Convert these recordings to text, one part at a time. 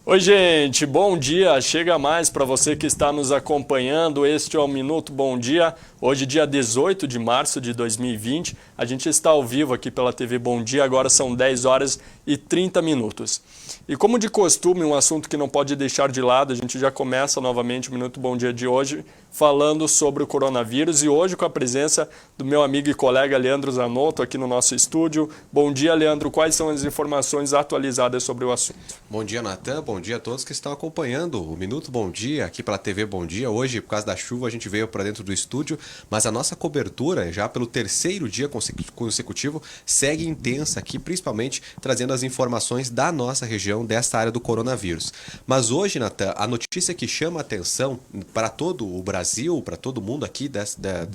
Oi, gente, bom dia. Chega mais para você que está nos acompanhando. Este é o Minuto Bom Dia. Hoje, dia 18 de março de 2020. A gente está ao vivo aqui pela TV Bom Dia. Agora são 10 horas e 30 minutos. E como de costume, um assunto que não pode deixar de lado, a gente já começa novamente o Minuto Bom Dia de hoje falando sobre o coronavírus e hoje com a presença do meu amigo e colega Leandro Zanotto aqui no nosso estúdio. Bom dia, Leandro. Quais são as informações atualizadas sobre o assunto? Bom dia, Natan. Bom dia a todos que estão acompanhando o Minuto Bom Dia aqui pela TV Bom Dia. Hoje, por causa da chuva, a gente veio para dentro do estúdio, mas a nossa cobertura, já pelo terceiro dia consecutivo, segue intensa aqui, principalmente trazendo as informações da nossa região, desta área do coronavírus. Mas hoje, Natan, a notícia que chama a atenção para todo o Brasil, para todo mundo aqui,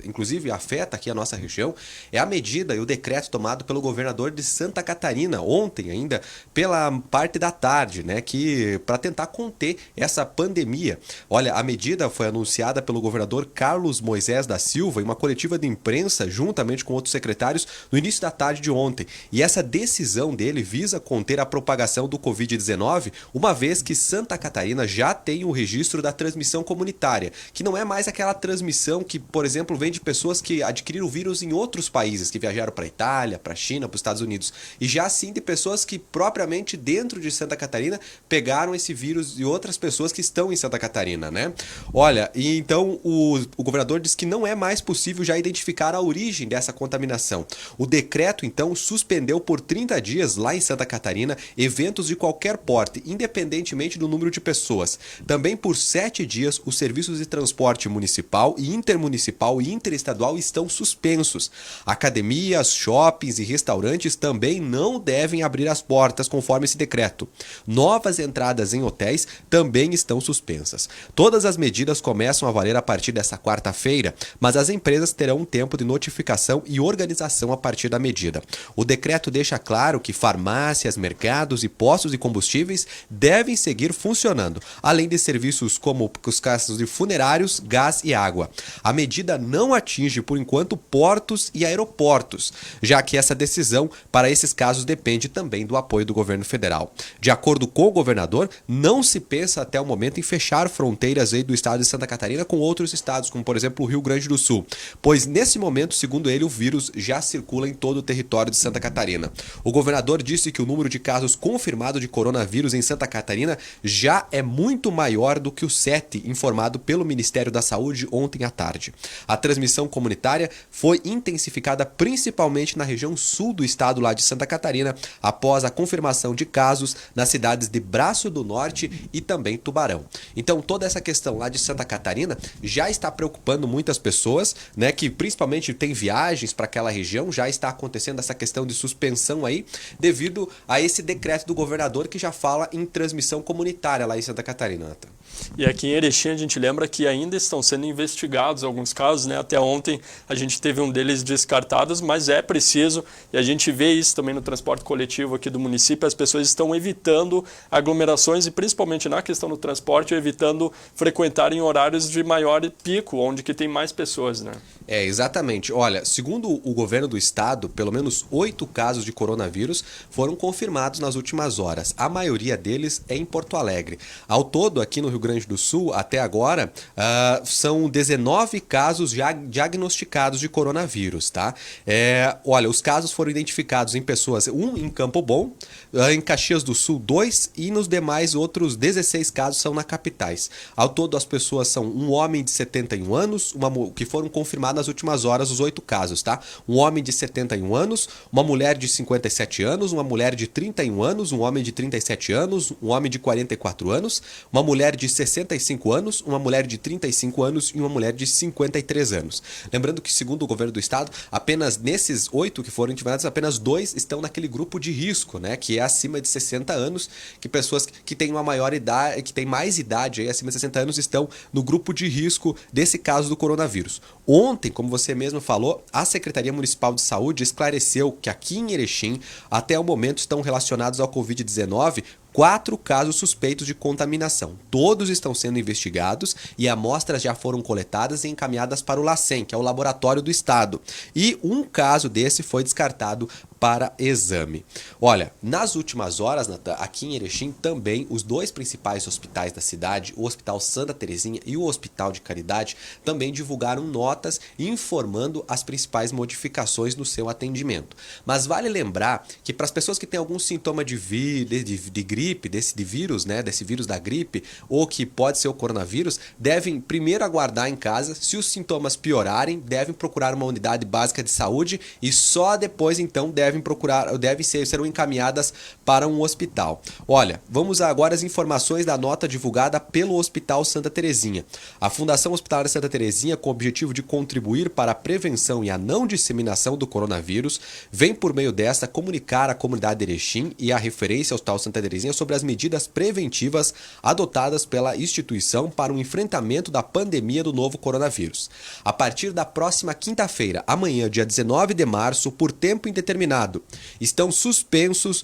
inclusive afeta aqui a nossa região, é a medida e o decreto tomado pelo governador de Santa Catarina, ontem ainda, pela parte da tarde, né, que para tentar conter essa pandemia. Olha, a medida foi anunciada pelo governador Carlos Moisés da Silva em uma coletiva de imprensa, juntamente com outros secretários, no início da tarde de ontem. E essa decisão dele visa conter a propagação do Covid-19, uma vez que Santa Catarina já tem o registro da transmissão comunitária, que não é mais aquela transmissão que, por exemplo, vem de pessoas que adquiriram o vírus em outros países, que viajaram para a Itália, para a China, para os Estados Unidos, e já sim de pessoas que propriamente dentro de Santa Catarina pegaram esse vírus de outras pessoas que estão em Santa Catarina, né? Olha, e então o governador diz que não é mais possível já identificar a origem dessa contaminação. O decreto, então, suspendeu por 30 dias lá em Santa Catarina eventos de qualquer porte, independentemente do número de pessoas. Também por 7 dias, os serviços de transporte municipal e intermunicipal e interestadual estão suspensos. Academias, shoppings e restaurantes também não devem abrir as portas conforme esse decreto. Novas entradas em hotéis também estão suspensas. Todas as medidas começam a valer a partir desta quarta-feira, mas as empresas terão um tempo de notificação e organização a partir da medida. O decreto deixa claro que farmácias, mercados e postos de combustíveis devem seguir funcionando, além de serviços como os casos de funerários, gás e água. A medida não atinge, por enquanto, portos e aeroportos, já que essa decisão para esses casos depende também do apoio do governo federal. De acordo com o governador, não se pensa até o momento em fechar fronteiras aí do estado de Santa Catarina com outros estados, como por exemplo o Rio Grande do Sul, pois nesse momento, segundo ele, o vírus já circula em todo o território de Santa Catarina. O governador disse que o número de casos confirmados de coronavírus em Santa Catarina já é muito maior do que o 7 informado pelo Ministério da Saúde ontem à tarde. A transmissão comunitária foi intensificada principalmente na região sul do estado lá de Santa Catarina, após a confirmação de casos nas cidades de Braço do Norte e também Tubarão. Então toda essa questão lá de Santa Catarina já está preocupando muitas pessoas, né, que principalmente tem viagens para aquela região, já está acontecendo essa questão de suspensão aí, devido a esse decreto do governador que já fala em transmissão comunitária lá em Santa Catarina. E aqui em Erechim a gente lembra que ainda estão sendo investigados alguns casos, né? Até ontem a gente teve um deles descartados, mas é preciso, e a gente vê isso também no transporte coletivo aqui do município, as pessoas estão evitando aglomerações e principalmente na questão do transporte, evitando frequentar em horários de maior pico, onde que tem mais pessoas, né? É, exatamente. Olha, segundo o governo do estado, pelo menos 8 casos de coronavírus foram confirmados nas últimas horas. A maioria deles é em Porto Alegre. Ao todo, aqui no Rio Grande do Sul, até agora, são 19 casos já diagnosticados de coronavírus, tá? Olha, os casos foram identificados em pessoas, um em Campo Bom, em Caxias do Sul, 2, e nos demais outros 16 casos são na capitais. Ao todo, as pessoas são um homem de 71 anos, que foram confirmados nas últimas horas os 8 casos, tá? Um homem de 71 anos, uma mulher de 57 anos, uma mulher de 31 anos, um homem de 37 anos, um homem de 44 anos, uma mulher de 65 anos, uma mulher de 35 anos e uma mulher de 53 anos. Lembrando que, segundo o governo do estado, apenas nesses 8 que foram identificados, apenas 2 estão naquele grupo de risco, né? Que é acima de 60 anos, que pessoas que têm uma maior idade, que têm mais idade aí, acima de 60 anos, estão no grupo de risco desse caso do coronavírus. Ontem, como você mesmo falou, a Secretaria Municipal de Saúde esclareceu que aqui em Erechim, até o momento, estão relacionados ao Covid-19 4 casos suspeitos de contaminação. Todos estão sendo investigados e amostras já foram coletadas e encaminhadas para o LACEN, que é o laboratório do estado. E um caso desse foi descartado para exame. Olha, nas últimas horas, Natan, aqui em Erechim também os 2 principais hospitais da cidade, o Hospital Santa Terezinha e o Hospital de Caridade, também divulgaram notas informando as principais modificações no seu atendimento. Mas vale lembrar que para as pessoas que têm algum sintoma de gripe, desse vírus, né, desse vírus da gripe, ou que pode ser o coronavírus, devem primeiro aguardar em casa. Se os sintomas piorarem, devem procurar uma unidade básica de saúde e só depois então serão encaminhadas para um hospital. Olha, vamos agora às informações da nota divulgada pelo Hospital Santa Terezinha. A Fundação Hospitalar Santa Terezinha, com o objetivo de contribuir para a prevenção e a não disseminação do coronavírus, vem por meio desta comunicar à comunidade de Erechim e à referência ao Hospital Santa Terezinha sobre as medidas preventivas adotadas pela instituição para o enfrentamento da pandemia do novo coronavírus. A partir da próxima quinta-feira, amanhã, dia 19 de março, por tempo indeterminado, estão suspensos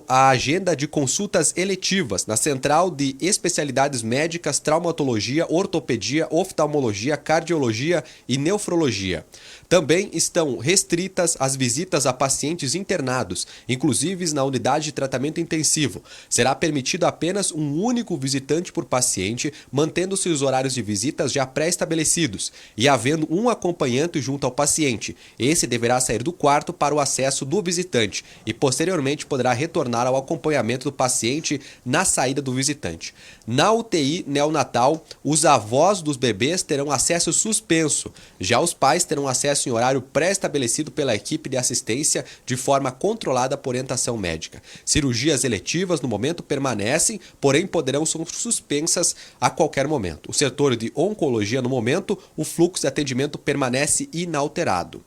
a agenda de consultas eletivas na Central de Especialidades Médicas, Traumatologia, Ortopedia, Oftalmologia, Cardiologia e Nefrologia. Também estão restritas as visitas a pacientes internados, inclusive na unidade de tratamento intensivo. Será permitido apenas um único visitante por paciente, mantendo-se os horários de visitas já pré-estabelecidos e havendo um acompanhante junto ao paciente. Esse deverá sair do quarto para o acesso do visitante e posteriormente poderá retornar ao acompanhamento do paciente na saída do visitante. Na UTI neonatal, os avós dos bebês terão acesso suspenso. Já os pais terão acesso em horário pré-estabelecido pela equipe de assistência de forma controlada por orientação médica. Cirurgias eletivas no momento permanecem, porém poderão ser suspensas a qualquer momento. O setor de oncologia no momento, o fluxo de atendimento permanece inalterado.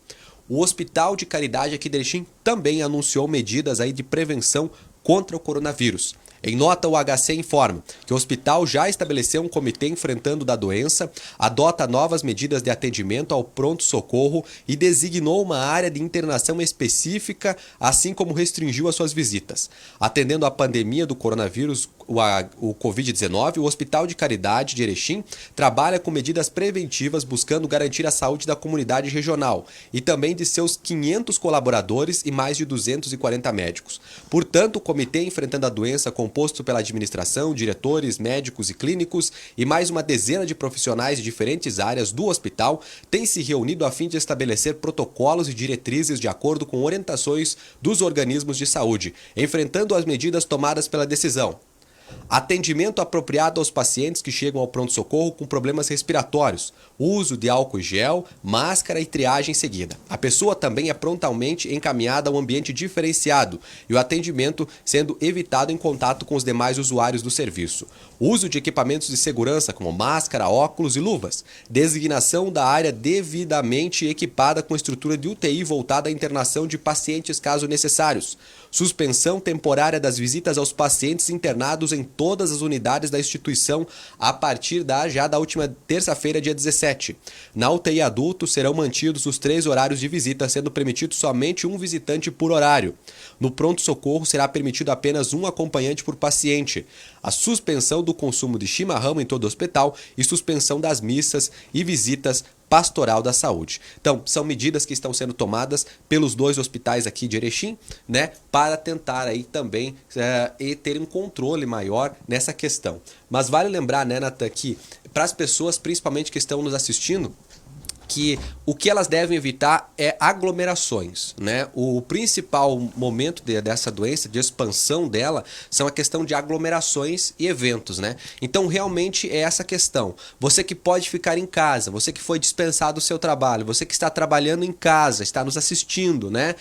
O Hospital de Caridade aqui de Erechim também anunciou medidas aí de prevenção contra o coronavírus. Em nota, o HC informa que o hospital já estabeleceu um comitê enfrentando da doença, adota novas medidas de atendimento ao pronto-socorro e designou uma área de internação específica, assim como restringiu as suas visitas. Atendendo à pandemia do coronavírus, o Covid-19, o Hospital de Caridade de Erechim trabalha com medidas preventivas buscando garantir a saúde da comunidade regional e também de seus 500 colaboradores e mais de 240 médicos. Portanto, o comitê enfrentando a doença composto pela administração, diretores, médicos e clínicos e mais uma dezena de profissionais de diferentes áreas do hospital tem se reunido a fim de estabelecer protocolos e diretrizes de acordo com orientações dos organismos de saúde, enfrentando as medidas tomadas pela decisão. Atendimento apropriado aos pacientes que chegam ao pronto-socorro com problemas respiratórios, uso de álcool gel, máscara e triagem seguida. A pessoa também é prontamente encaminhada a um ambiente diferenciado e o atendimento sendo evitado em contato com os demais usuários do serviço. Uso de equipamentos de segurança como máscara, óculos e luvas. Designação da área devidamente equipada com estrutura de UTI voltada à internação de pacientes caso necessários. Suspensão temporária das visitas aos pacientes internados em todas as unidades da instituição a partir da última terça-feira, dia 17. Na UTI adulto serão mantidos os 3 horários de visita, sendo permitido somente um visitante por horário. No pronto-socorro será permitido apenas um acompanhante por paciente. A suspensão do consumo de chimarrão em todo o hospital e suspensão das missas e visitas pastoral da saúde. Então, são medidas que estão sendo tomadas pelos 2 hospitais aqui de Erechim, né, para tentar aí também ter um controle maior nessa questão. Mas vale lembrar, né, Natan, que para as pessoas, principalmente que estão nos assistindo, que o que elas devem evitar é aglomerações, né? O principal momento dessa doença, de expansão dela, são a questão de aglomerações e eventos, né? Então, realmente é essa questão. Você que pode ficar em casa, você que foi dispensado do seu trabalho, você que está trabalhando em casa, está nos assistindo, né?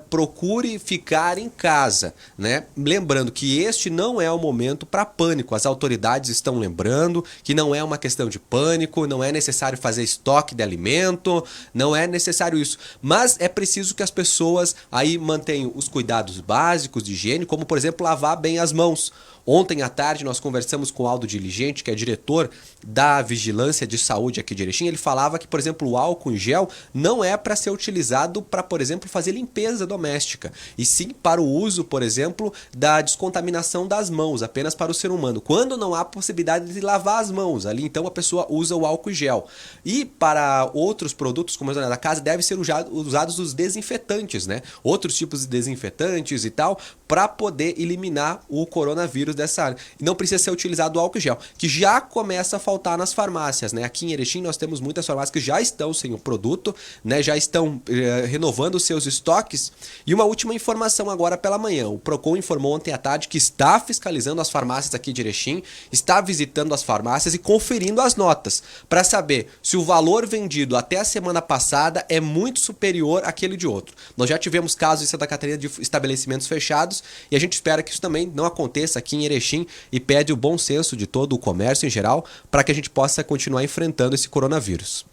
Procure ficar em casa, né? Lembrando que este não é o momento para pânico. As autoridades estão lembrando que não é uma questão de pânico, não é necessário fazer estoque de alimento, não é necessário isso. Mas é preciso que as pessoas aí mantenham os cuidados básicos de higiene, como por exemplo lavar bem as mãos. Ontem à tarde nós conversamos com o Aldo Diligente, que é diretor da Vigilância de Saúde aqui de Erechim. Ele falava que, por exemplo, o álcool em gel não é para ser utilizado para, por exemplo, fazer limpeza limpeza doméstica, e sim para o uso, por exemplo, da descontaminação das mãos, apenas para o ser humano. Quando não há possibilidade de lavar as mãos, ali então a pessoa usa o álcool gel. E para outros produtos, como a da casa, deve ser usados os desinfetantes, né? Outros tipos de desinfetantes e tal, para poder eliminar o coronavírus dessa área. E não precisa ser utilizado o álcool gel, que já começa a faltar nas farmácias, né? Aqui em Erechim nós temos muitas farmácias que já estão sem o produto, né? Já estão renovando os seus estoques. E uma última informação agora pela manhã. O Procon informou ontem à tarde que está fiscalizando as farmácias aqui de Erechim, está visitando as farmácias e conferindo as notas, para saber se o valor vendido até a semana passada é muito superior àquele de outro. Nós já tivemos casos em Santa Catarina de estabelecimentos fechados e a gente espera que isso também não aconteça aqui em Erechim e pede o bom senso de todo o comércio em geral para que a gente possa continuar enfrentando esse coronavírus.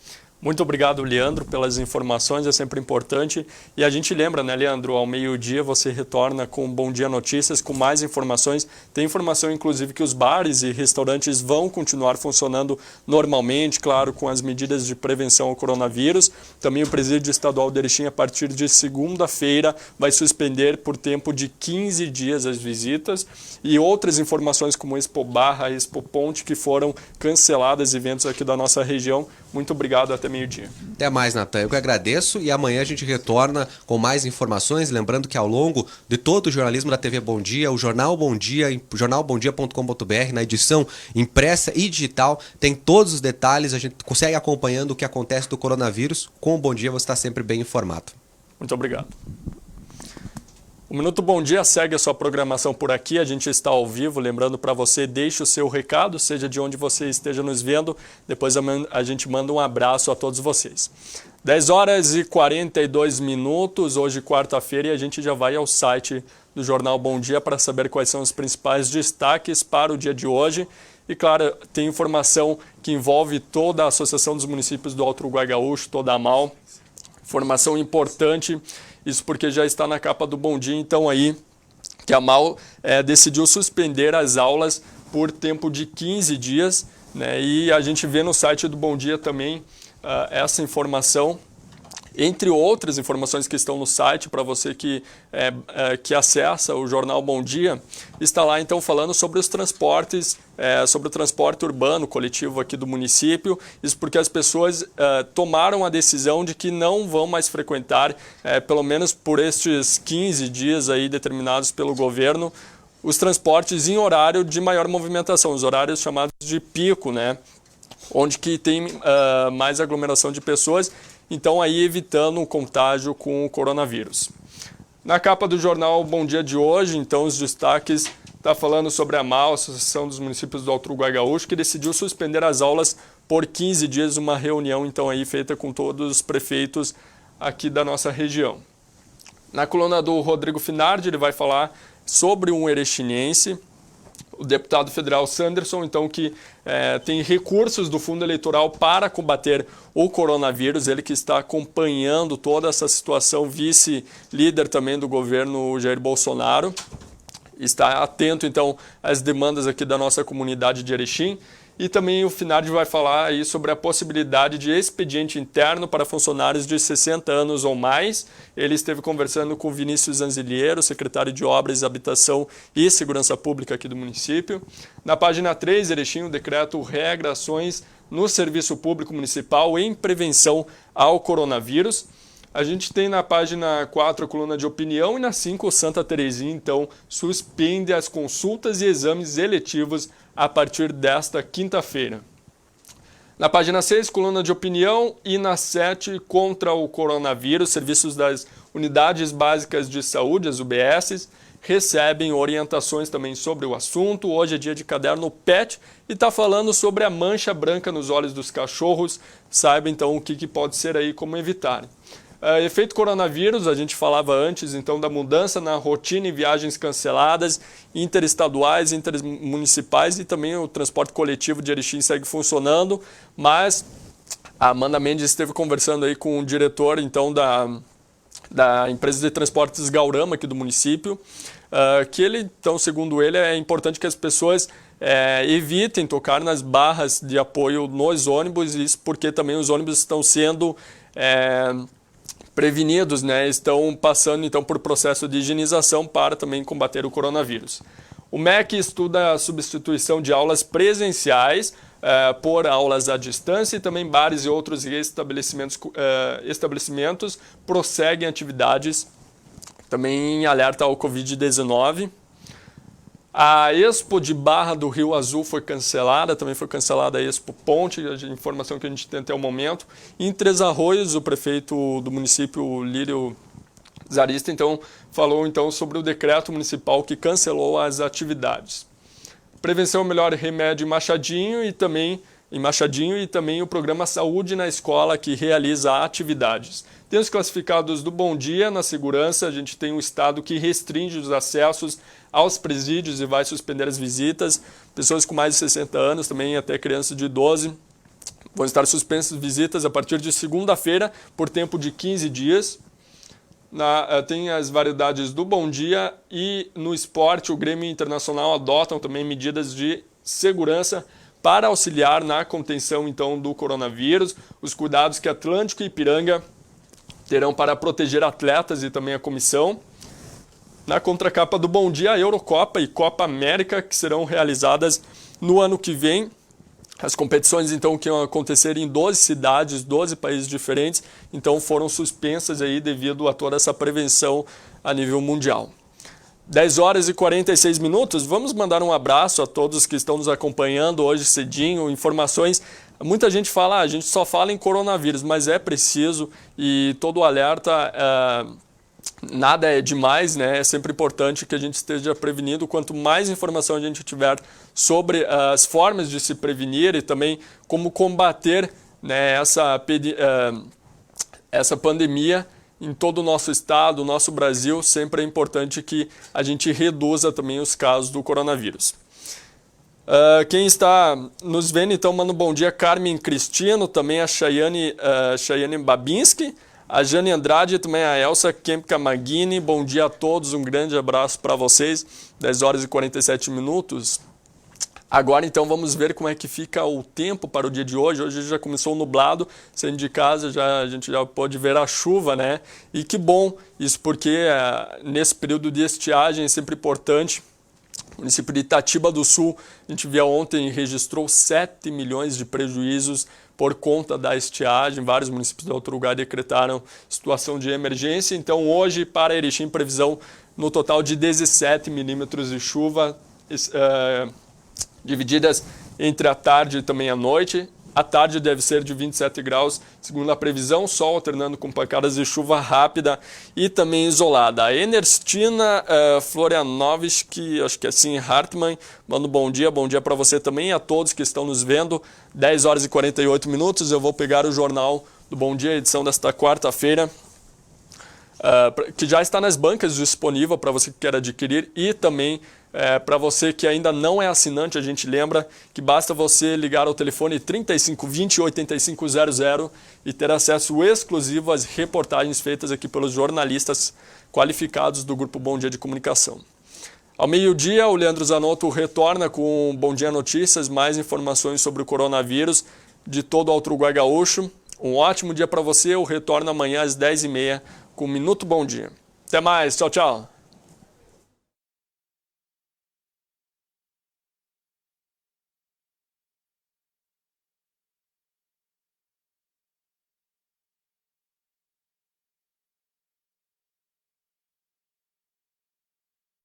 Muito obrigado, Leandro, pelas informações, é sempre importante. E a gente lembra, né, Leandro, ao meio-dia você retorna com Bom Dia Notícias, com mais informações. Tem informação, inclusive, que os bares e restaurantes vão continuar funcionando normalmente, claro, com as medidas de prevenção ao coronavírus. Também o Presídio Estadual de Erechim, a partir de segunda-feira, vai suspender por tempo de 15 dias as visitas. E outras informações como Expo Barra, Expo Ponte, que foram canceladas, eventos aqui da nossa região. Muito obrigado, até meio-dia. Até mais, Natan. Eu que agradeço e amanhã a gente retorna com mais informações. Lembrando que ao longo de todo o jornalismo da TV Bom Dia, o Jornal Bom Dia, jornalbomdia.com.br, na edição impressa e digital, tem todos os detalhes. A gente consegue acompanhando o que acontece do coronavírus. Com o Bom Dia você está sempre bem informado. Muito obrigado. O Minuto Bom Dia segue a sua programação por aqui, a gente está ao vivo, lembrando para você, deixe o seu recado, seja de onde você esteja nos vendo, depois a gente manda um abraço a todos vocês. 10 horas e 42 minutos, hoje quarta-feira, e a gente já vai ao site do Jornal Bom Dia para saber quais são os principais destaques para o dia de hoje. E claro, tem informação que envolve toda a Associação dos Municípios do Alto Uruguai Gaúcho, toda a AMAL, informação importante. Isso porque já está na capa do Bom Dia, então aí que a AMAL decidiu suspender as aulas por tempo de 15 dias, né? E a gente vê no site do Bom Dia também essa informação, entre outras informações que estão no site, para você que acessa o Jornal Bom Dia, está lá então falando sobre os transportes, sobre o transporte urbano coletivo aqui do município. Isso porque as pessoas tomaram a decisão de que não vão mais frequentar, pelo menos por estes 15 dias aí determinados pelo governo, os transportes em horário de maior movimentação, os horários chamados de pico, né? Onde que tem mais aglomeração de pessoas. Então, aí evitando o contágio com o coronavírus. Na capa do jornal Bom Dia de hoje, então, os destaques está falando sobre a AMAL, Associação dos Municípios do Alto Uruguai Gaúcho, que decidiu suspender as aulas por 15 dias, uma reunião, então, aí feita com todos os prefeitos aqui da nossa região. Na coluna do Rodrigo Finardi, ele vai falar sobre um erechinense, o deputado federal Sanderson, então, que tem recursos do fundo eleitoral para combater o coronavírus, ele que está acompanhando toda essa situação, vice-líder também do governo Jair Bolsonaro, está atento, então, às demandas aqui da nossa comunidade de Erechim. E também o Finardi vai falar aí sobre a possibilidade de expediente interno para funcionários de 60 anos ou mais. Ele esteve conversando com Vinícius Anziliero, secretário de Obras, Habitação e Segurança Pública aqui do município. Na página 3, Erechim, o decreto regra ações no Serviço Público Municipal em prevenção ao coronavírus. A gente tem na página 4 a coluna de opinião e na 5 Santa Terezinha, então, suspende as consultas e exames eletivos a partir desta quinta-feira. Na página 6, coluna de opinião e na 7, contra o coronavírus, serviços das Unidades Básicas de Saúde, as UBSs, recebem orientações também sobre o assunto. Hoje é dia de caderno PET e está falando sobre a mancha branca nos olhos dos cachorros. Saiba então o que pode ser aí, como evitar. Efeito coronavírus, a gente falava antes então da mudança na rotina e viagens canceladas, interestaduais, intermunicipais, e também o transporte coletivo de Erechim segue funcionando, mas a Amanda Mendes esteve conversando aí com o diretor então da empresa de transportes Gaurama aqui do município, que ele, então, segundo ele, é importante que as pessoas evitem tocar nas barras de apoio nos ônibus, isso porque também os ônibus estão sendo prevenidos, né, estão passando então por processo de higienização para também combater o coronavírus. O MEC estuda a substituição de aulas presenciais por aulas à distância e também bares e outros estabelecimentos prosseguem atividades também em alerta ao Covid-19. A Expo de Barra do Rio Azul foi cancelada, também foi cancelada a Expo Ponte, a informação que a gente tem até o momento. Em Três Arroios, o prefeito do município, Lírio Zarista, então, falou então, sobre o decreto municipal que cancelou as atividades. Prevenção é o melhor remédio em Machadinho e também o programa Saúde na Escola, que realiza atividades. Tem os classificados do Bom Dia na segurança, a gente tem um estado que restringe os acessos aos presídios e vai suspender as visitas. Pessoas com mais de 60 anos, também até crianças de 12, vão estar suspensas visitas a partir de segunda-feira por tempo de 15 dias. Tem as variedades do Bom Dia e no esporte o Grêmio Internacional adotam também medidas de segurança para auxiliar na contenção então do coronavírus. Os cuidados que Atlântico e Ipiranga terão para proteger atletas e também a comissão. Na contracapa do Bom Dia, a Eurocopa e Copa América, que serão realizadas no ano que vem. As competições, então, que iam acontecer em 12 cidades, 12 países diferentes, então foram suspensas aí devido a toda essa prevenção a nível mundial. 10 horas e 46 minutos, vamos mandar um abraço a todos que estão nos acompanhando hoje cedinho, informações. Muita gente fala, a gente só fala em coronavírus, mas é preciso e todo o alerta... nada é demais, né? É sempre importante que a gente esteja prevenido. Quanto mais informação a gente tiver sobre as formas de se prevenir e também como combater, né, essa pandemia em todo o nosso estado, o nosso Brasil, sempre é importante que a gente reduza também os casos do coronavírus. Quem está nos vendo, então, manda um bom dia, Carmen Cristino, também a Chayane Babinski, a Jane Andrade e também a Elsa Kempka Maguini. Bom dia a todos, um grande abraço para vocês. 10 horas e 47 minutos. Agora então vamos ver como é que fica o tempo para o dia de hoje. Hoje já começou nublado, saindo de casa a gente já pode ver a chuva, né? E que bom isso, porque nesse período de estiagem é sempre importante. O município de Itatiba do Sul, a gente viu ontem, registrou 7 milhões de prejuízos por conta da estiagem. Vários municípios de outro lugar decretaram situação de emergência. Então hoje para Erechim, previsão no total de 17 milímetros de chuva, divididas entre a tarde e também a noite. A tarde deve ser de 27 graus, segundo a previsão, sol alternando com pancadas de chuva rápida e também isolada. A Ernestina Florianovski, acho que é assim, Hartmann, manda um bom dia para você também e a todos que estão nos vendo. 10 horas e 48 minutos, eu vou pegar o jornal do Bom Dia, edição desta quarta-feira, que já está nas bancas disponível para você que quer adquirir e também para você que ainda não é assinante, a gente lembra que basta você ligar ao telefone 3520 8500 e ter acesso exclusivo às reportagens feitas aqui pelos jornalistas qualificados do Grupo Bom Dia de Comunicação. Ao meio-dia, o Leandro Zanotto retorna com Bom Dia Notícias, mais informações sobre o coronavírus de todo o Alto Uruguai Gaúcho. Um ótimo dia para você, eu retorno amanhã às 10h30 com Minuto Bom Dia. Até mais, tchau, tchau!